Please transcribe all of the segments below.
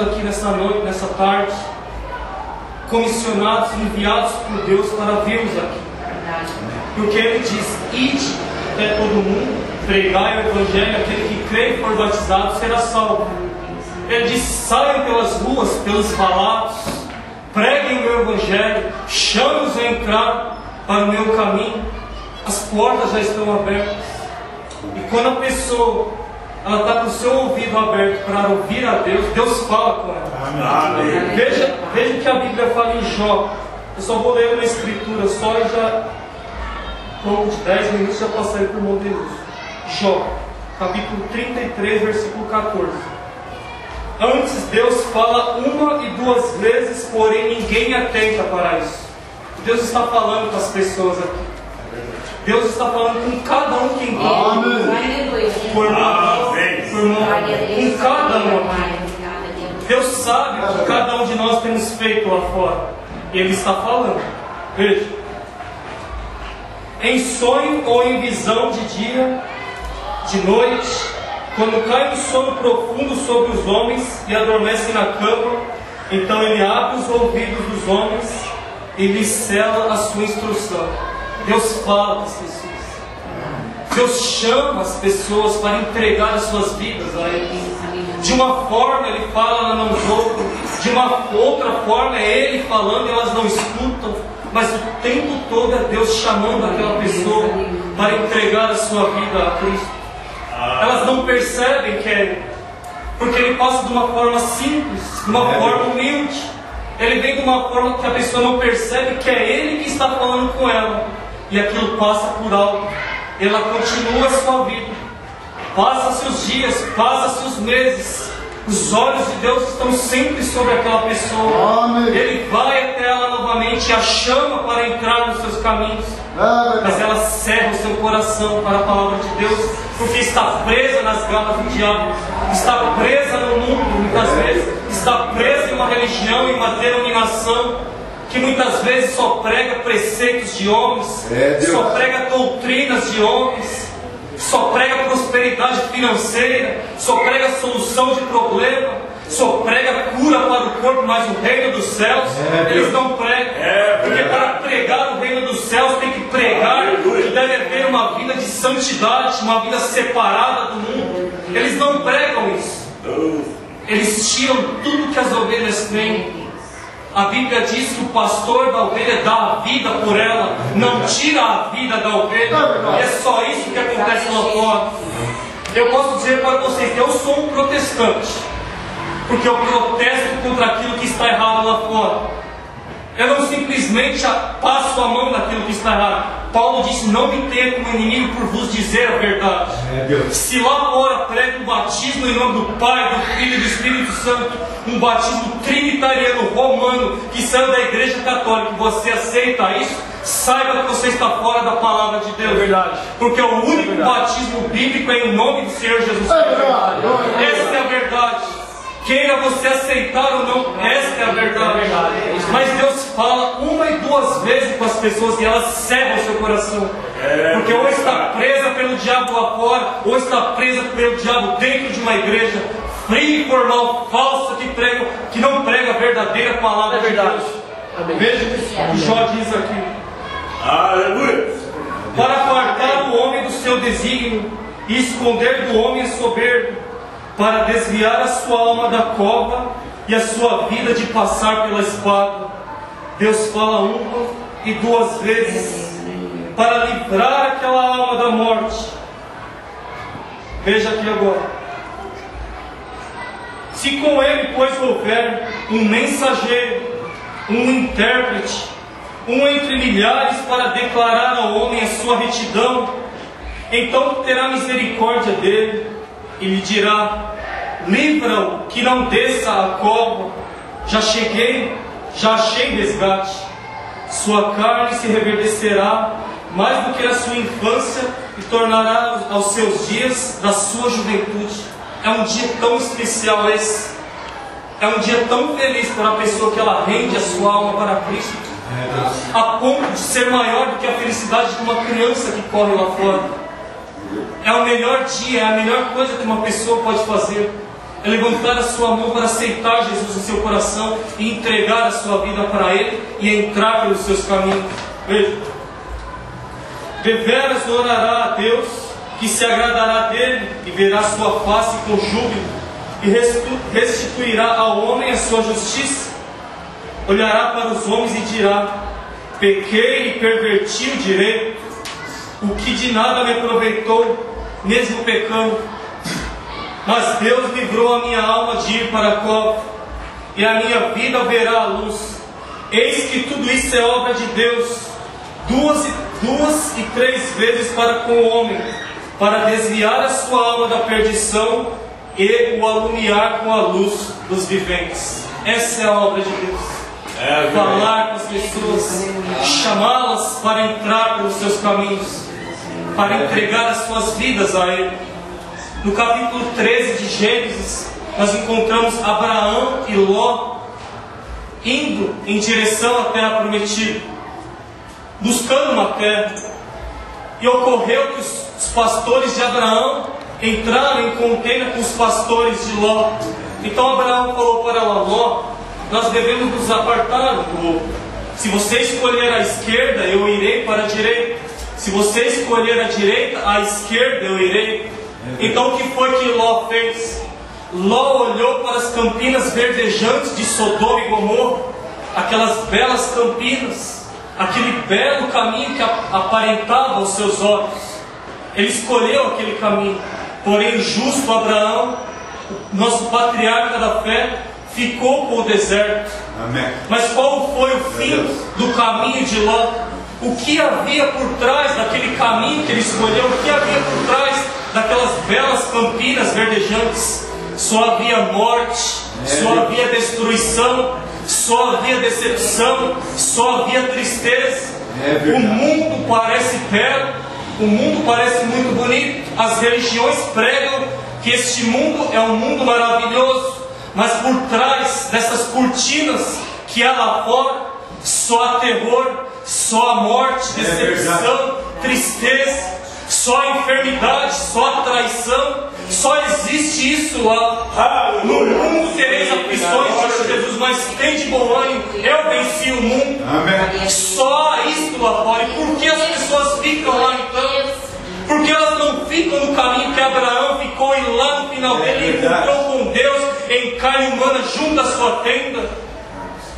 aqui nessa noite, nessa tarde, comissionados, enviados por Deus para virmos aqui. Porque Ele diz: ide até todo mundo, pregai o Evangelho, aquele que crê e for batizado será salvo. Ele diz: saiam pelas ruas, pelos valados, preguem o meu Evangelho, chame-os a entrar para o meu caminho. As portas já estão abertas. E quando a pessoa está com o seu ouvido aberto para ouvir a Deus, Deus fala com ela. Amém. Veja o que a Bíblia fala em Jó. Eu só vou ler uma escritura só e já, pouco de 10 minutos, já passarei por mão de Deus. Jó, capítulo 33, versículo 14. Antes Deus fala uma e duas vezes, porém ninguém atenta para isso. Deus está falando com as pessoas aqui. Deus está falando com cada um que encontra. Com cada um aqui. Deus sabe o que cada um de nós temos feito lá fora. E Ele está falando. Veja. Em sonho ou em visão de dia, de noite, quando cai um sono profundo sobre os homens e adormecem na cama, então Ele abre os ouvidos dos homens e lhes sela a sua instrução. Deus fala com as pessoas. Deus chama as pessoas para entregar as suas vidas a Ele. De uma forma Ele fala, elas não ouvem. De uma outra forma é Ele falando e elas não escutam. Mas o tempo todo é Deus chamando aquela pessoa para entregar a sua vida a Cristo. Elas não percebem que é Ele, porque Ele passa de uma forma simples, de uma forma humilde. Ele vem de uma forma que a pessoa não percebe que é Ele que está falando com ela. E aquilo passa por alto. Ela continua a sua vida. Passa-se os dias, passa-se os meses. Os olhos de Deus estão sempre sobre aquela pessoa. Amém. Ele vai até ela novamente e a chama para entrar nos seus caminhos. Mas ela cerra o seu coração para a palavra de Deus, porque está presa nas garras do diabo. Está presa no mundo, muitas vezes. Está presa em uma religião, em uma denominação que muitas vezes só prega preceitos de homens, só prega doutrinas de homens, só prega prosperidade financeira, só prega solução de problema, só prega cura para o corpo, mas o reino dos céus eles não pregam. Porque para pregar o reino dos céus tem que pregar que deve haver uma vida de santidade, uma vida separada do mundo. Eles não pregam isso. Eles tiram tudo que as ovelhas têm. A Bíblia diz que o pastor da ovelha dá a vida por ela, não tira a vida da ovelha. E é só isso que acontece lá fora. Eu posso dizer para vocês que eu sou um protestante, porque eu protesto contra aquilo que está errado lá fora. Eu não simplesmente passo a mão naquilo que está errado. Paulo disse: não me tenha como inimigo por vos dizer a verdade. Se lá fora prega um batismo em nome do Pai, do Filho e do Espírito Santo, um batismo trinitariano romano que saiu da Igreja Católica, e você aceita isso, saiba que você está fora da palavra de Deus. Porque o único batismo bíblico é em nome do Senhor Jesus Cristo. Essa é a verdade. Queira você aceitar ou não, esta é a verdade. Mas Deus fala uma e duas vezes com as pessoas e elas cerram o seu coração. Porque ou está presa pelo diabo lá fora, ou está presa pelo diabo dentro de uma igreja fria e formal, falsa, que não prega a verdadeira palavra de Deus. Veja o que Jó diz aqui. Aleluia! Para apartar o homem do seu desígnio e esconder do homem a soberba, para desviar a sua alma da cova e a sua vida de passar pela espada. Deus fala uma e duas vezes para livrar aquela alma da morte. Veja aqui agora. Se com ele, pois, houver um mensageiro, um intérprete, um entre milhares para declarar ao homem a sua retidão, então terá misericórdia dele e lhe dirá: livra-o, que não desça a cova, já achei resgate. Sua carne se reverdecerá mais do que a sua infância e tornará aos seus dias da sua juventude. É um dia tão especial esse. É um dia tão feliz para a pessoa que ela rende a sua alma para Cristo, a ponto de ser maior do que a felicidade de uma criança que corre lá fora. É o melhor dia, é a melhor coisa que uma pessoa pode fazer. é levantar a sua mão para aceitar Jesus em seu coração e entregar a sua vida para Ele e entrar pelos seus caminhos. Veja, deveras orará a Deus, que se agradará dele e verá sua face com júbilo, e restituirá ao homem a sua justiça. Olhará para os homens e dirá: pequei e perverti o direito, o que de nada me aproveitou, mesmo pecando. Mas Deus livrou a minha alma de ir para a cova, e a minha vida verá a luz. Eis que tudo isso é obra de Deus, duas e três vezes para com o homem, para desviar a sua alma da perdição e o alumiar com a luz dos viventes. Essa é a obra de Deus. Falar com as pessoas, chamá-las para entrar pelos seus caminhos, para entregar as suas vidas a Ele. No capítulo 13 de Gênesis, nós encontramos Abraão e Ló indo em direção à terra prometida, buscando uma terra. E ocorreu que os pastores de Abraão entraram em contenda com os pastores de Ló. Então Abraão falou para Ló: nós devemos nos apartar um do outro. Se você escolher a esquerda, eu irei para a direita. Se você escolher a direita, à esquerda eu irei. Então o que foi que Ló fez? Ló olhou para as campinas verdejantes de Sodoma e Gomorra, aquelas belas campinas, aquele belo caminho que aparentava aos seus olhos. Ele escolheu aquele caminho. Porém, o justo Abraão, nosso patriarca da fé, ficou com o deserto. Amém. Mas qual foi o fim do caminho de Ló? O que havia por trás daquele caminho que ele escolheu? O que havia por trás daquelas belas campinas verdejantes? Só havia morte, só havia destruição, só havia decepção, só havia tristeza. O mundo parece belo, o mundo parece muito bonito. As religiões pregam que este mundo é um mundo maravilhoso, mas por trás dessas cortinas que há lá fora, só há terror, só há morte, decepção, tristeza, só há enfermidade, só há traição. Só existe isso lá. No mundo tereis aflições, disse Jesus, mas tem de bom ânimo, eu venci o mundo. Amém. Só há isto lá fora. E por que as pessoas ficam lá então? Porque elas não ficam no caminho que Abraão ficou, e lá no final dele encontrou com Deus em carne humana junto à sua tenda.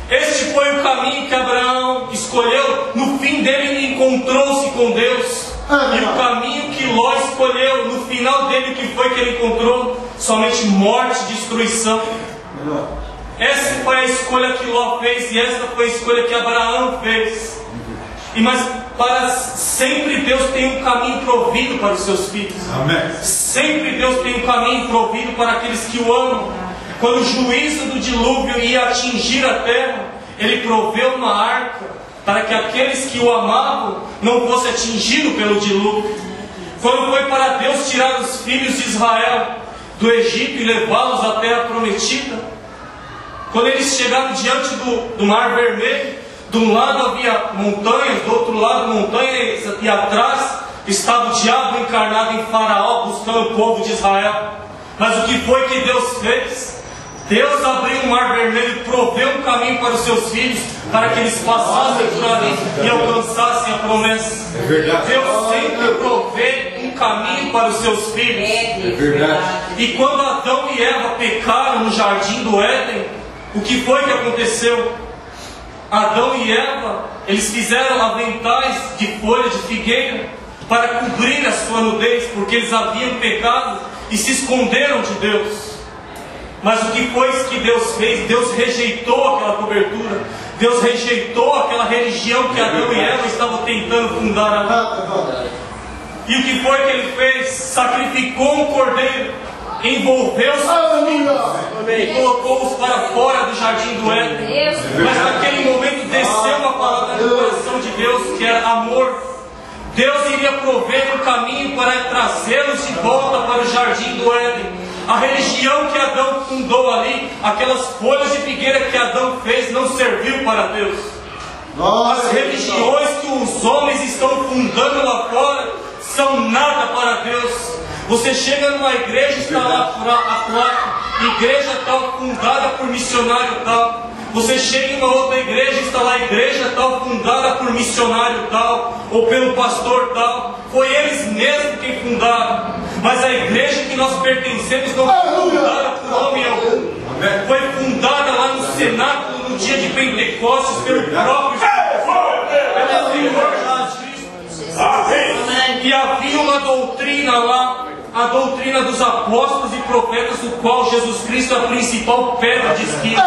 Este foi o caminho que Abraão escolheu. No fim dele ele encontrou-se com Deus. E o caminho que Ló escolheu, no final dele, o que foi que ele encontrou? Somente morte e destruição. Essa foi a escolha que Ló fez, e essa foi a escolha que Abraão fez. Mas para sempre Deus tem um caminho provido para os seus filhos. Amém. Sempre Deus tem um caminho provido para aqueles que o amam. Quando o juízo do dilúvio ia atingir a terra, Ele proveu uma arca para que aqueles que o amavam não fossem atingidos pelo dilúvio. Quando foi para Deus tirar os filhos de Israel do Egito e levá-los à terra prometida, quando eles chegaram diante do Mar Vermelho, de um lado havia montanhas, do outro lado montanhas, e atrás estava o diabo encarnado em Faraó, buscando o povo de Israel. Mas o que foi que Deus fez? Deus abriu o Mar Vermelho e proveu um caminho para os seus filhos, para que eles passassem por ali e alcançassem a promessa. É verdade. Deus sempre provê um caminho para os seus filhos. É verdade. E quando Adão e Eva pecaram no jardim do Éden, o que foi que aconteceu? Adão e Eva, eles fizeram aventais de folha de figueira para cobrir a sua nudez, porque eles haviam pecado e se esconderam de Deus. Mas o que foi que Deus fez? Deus rejeitou aquela cobertura. Deus rejeitou aquela religião que Adão e Eva estavam tentando fundar ali. E o que foi que Ele fez? Sacrificou um cordeiro, envolveu seus filhos e colocou-os para fora do jardim do Éden. Mas naquele momento desceu uma palavra do coração de Deus, que era amor. Deus iria prover um caminho para trazê-los de volta para o jardim do Éden. A religião que Adão fundou ali, aquelas folhas de figueira que Adão fez, não serviu para Deus. As religiões que os homens estão fundando lá fora são nada para Deus. Você chega numa igreja e está lá a placa: igreja tal fundada por missionário tal. Você chega em uma outra igreja e está lá, igreja tal fundada por missionário tal, ou pelo pastor tal. Foi eles mesmos quem fundaram. Mas a igreja que nós pertencemos não foi fundada por homem algum. Foi fundada lá no cenáculo no dia de Pentecostes pelo próprio Jesus. E havia uma doutrina lá, a doutrina dos apóstolos e profetas, do qual Jesus Cristo é a principal pedra de esquina.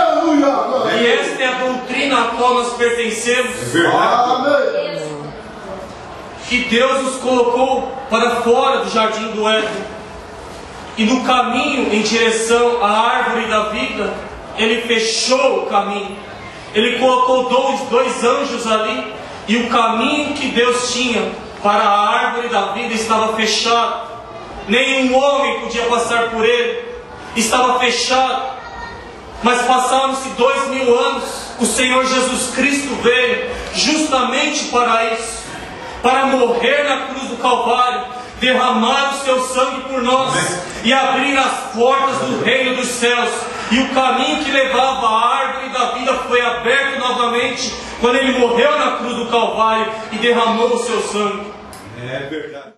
E esta é a doutrina a qual nós pertencemos. Que Deus nos colocou para fora do jardim do Éden. E no caminho em direção à árvore da vida, Ele fechou o caminho. Ele colocou dois anjos ali. E o caminho que Deus tinha para a árvore da vida estava fechado. Nenhum homem podia passar por ele. Estava fechado. Mas passaram-se 2000 anos. O Senhor Jesus Cristo veio justamente para isso. Para morrer na cruz do Calvário, derramar o seu sangue por nós e abrir as portas do reino dos céus. E o caminho que levava à árvore da vida foi aberto novamente quando Ele morreu na cruz do Calvário e derramou o seu sangue. É verdade.